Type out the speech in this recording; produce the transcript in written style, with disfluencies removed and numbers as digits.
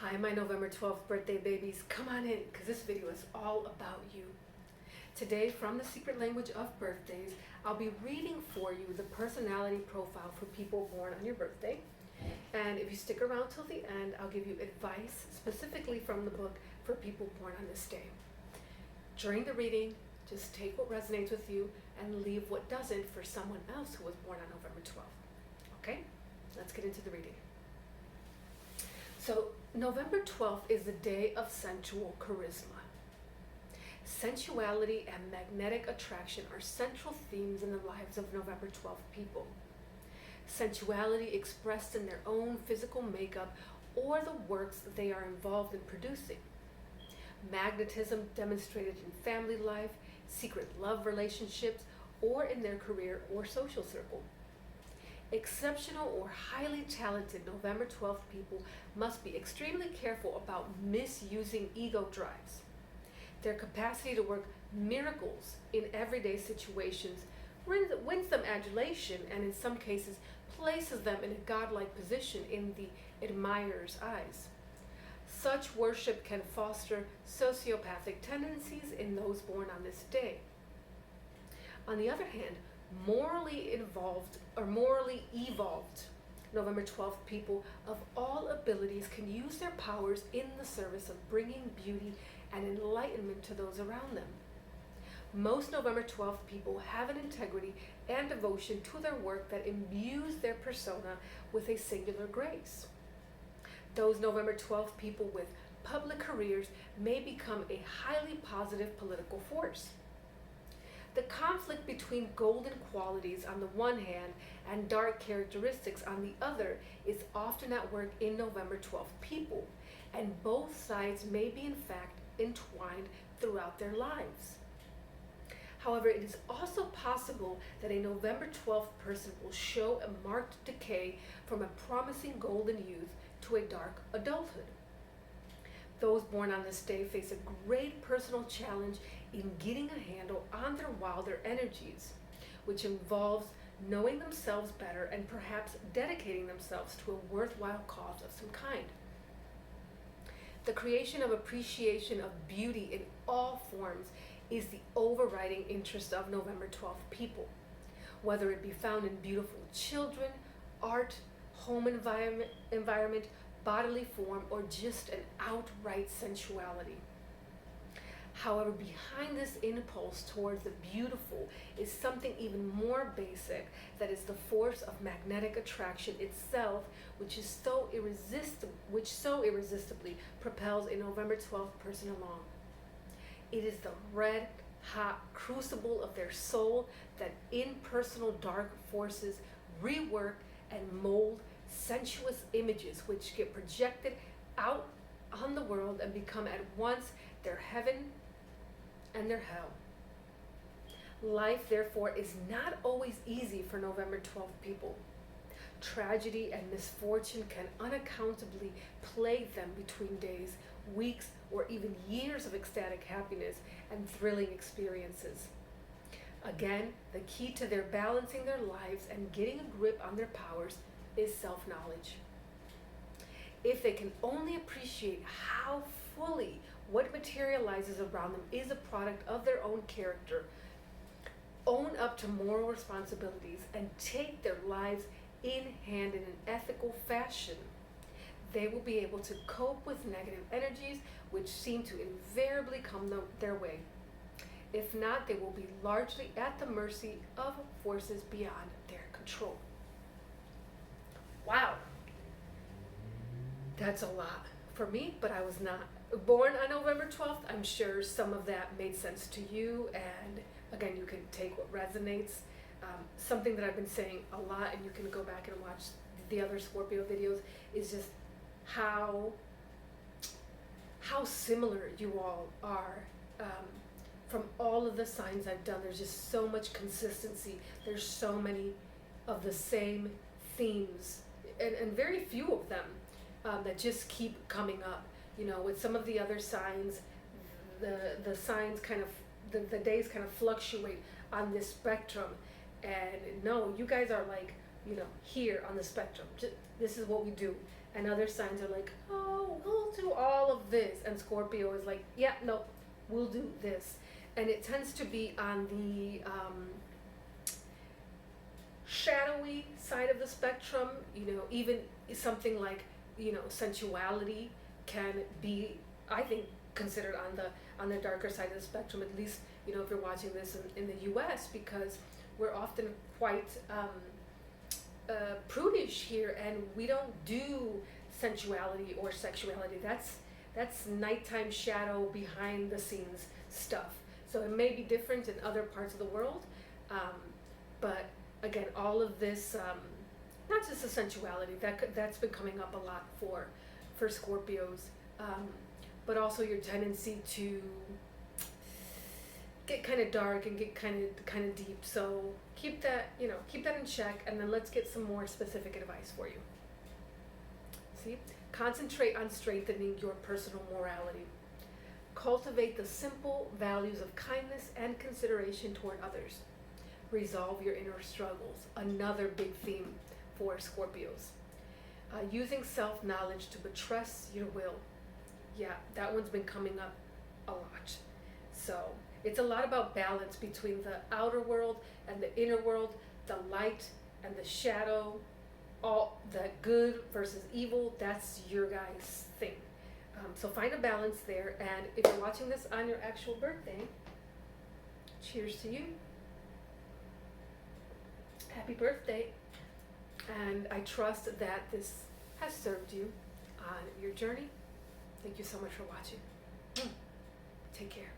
Hi, my November 12th birthday babies. Come on in, because this video is all about you. Today, from the Secret Language of Birthdays, I'll be reading for you the personality profile for people born on your birthday. And if you stick around till the end, I'll give you advice specifically from the book for people born on this day. During the reading, just take what resonates with you and leave what doesn't for someone else who was born on November 12th. Okay? Let's get into the reading. So, November 12th is the day of sensual charisma. Sensuality and magnetic attraction are central themes in the lives of November 12th people. Sensuality expressed in their own physical makeup or the works that they are involved in producing. Magnetism demonstrated in family life, secret love relationships, or in their career or social circle. Exceptional or highly talented November 12th people must be extremely careful about misusing ego drives. Their capacity to work miracles in everyday situations wins them adulation and in some cases places them in a godlike position in the admirer's eyes. Such worship can foster sociopathic tendencies in those born on this day. On the other hand, morally evolved November 12th people of all abilities can use their powers in the service of bringing beauty and enlightenment to those around them. Most November 12th people have an integrity and devotion to their work that imbues their persona with a singular grace. Those November 12th people with public careers may become a highly positive political force. The conflict between golden qualities on the one hand and dark characteristics on the other is often at work in November 12th people, and both sides may be in fact entwined throughout their lives. However, it is also possible that a November 12th person will show a marked decay from a promising golden youth to a dark adulthood. Those born on this day face a great personal challenge in getting a handle on their wilder energies, which involves knowing themselves better and perhaps dedicating themselves to a worthwhile cause of some kind. The creation of appreciation of beauty in all forms is the overriding interest of November 12th people, whether it be found in beautiful children, art, home environment, bodily form, or just an outright sensuality. However, behind this impulse towards the beautiful is something even more basic, that is the force of magnetic attraction itself, which so irresistibly propels a November 12th person along. It is the red hot crucible of their soul that impersonal dark forces rework and mold sensuous images which get projected out on the world and become at once their heaven and their hell. Life, therefore, is not always easy for November 12th people. Tragedy and misfortune can unaccountably plague them between days, weeks, or even years of ecstatic happiness and thrilling experiences. Again, the key to their balancing their lives and getting a grip on their powers is self-knowledge. If they can only appreciate how fully what materializes around them is a product of their own character, own up to moral responsibilities, and take their lives in hand in an ethical fashion, they will be able to cope with negative energies which seem to invariably come their way. If not, they will be largely at the mercy of forces beyond their control. Wow, that's a lot for me, but I was not born on November 12th. I'm sure some of that made sense to you, and again, you can take what resonates. Something that I've been saying a lot, and you can go back and watch the other Scorpio videos, is just how similar you all are. From all of the signs I've done, there's just so much consistency. There's so many of the same themes, and very few of them that just keep coming up. You know, with some of the other signs, the signs kind of, the days kind of fluctuate on this spectrum. And no, you guys are like, you know, here on the spectrum. This is what we do. And other signs are like, oh, well, about this? And Scorpio is like, yeah, no, we'll do this. And it tends to be on the shadowy side of the spectrum. Even something like, sensuality can be, I think, considered on the darker side of the spectrum, at least, if you're watching this in the US, because we're often quite prudish here, and we don't do sensuality or sexuality. That's nighttime shadow, behind the scenes stuff. So it may be different in other parts of the world, but again, all of this, not just the sensuality, that's been coming up a lot for Scorpios, but also your tendency to get kind of dark and get kind of deep. So keep that in check, and then let's get some more specific advice for you. See, concentrate on strengthening your personal morality. Cultivate the simple values of kindness and consideration toward others. Resolve your inner struggles, another big theme for Scorpios. Using self-knowledge to buttress your will. Yeah, that one's been coming up a lot. So it's a lot about balance between the outer world and the inner world, the light and the shadow, all the good versus evil. That's your guys' thing. So find a balance there. And if you're watching this on your actual birthday, cheers to you. Happy birthday. And I trust that this has served you on your journey. Thank you so much for watching. Take care.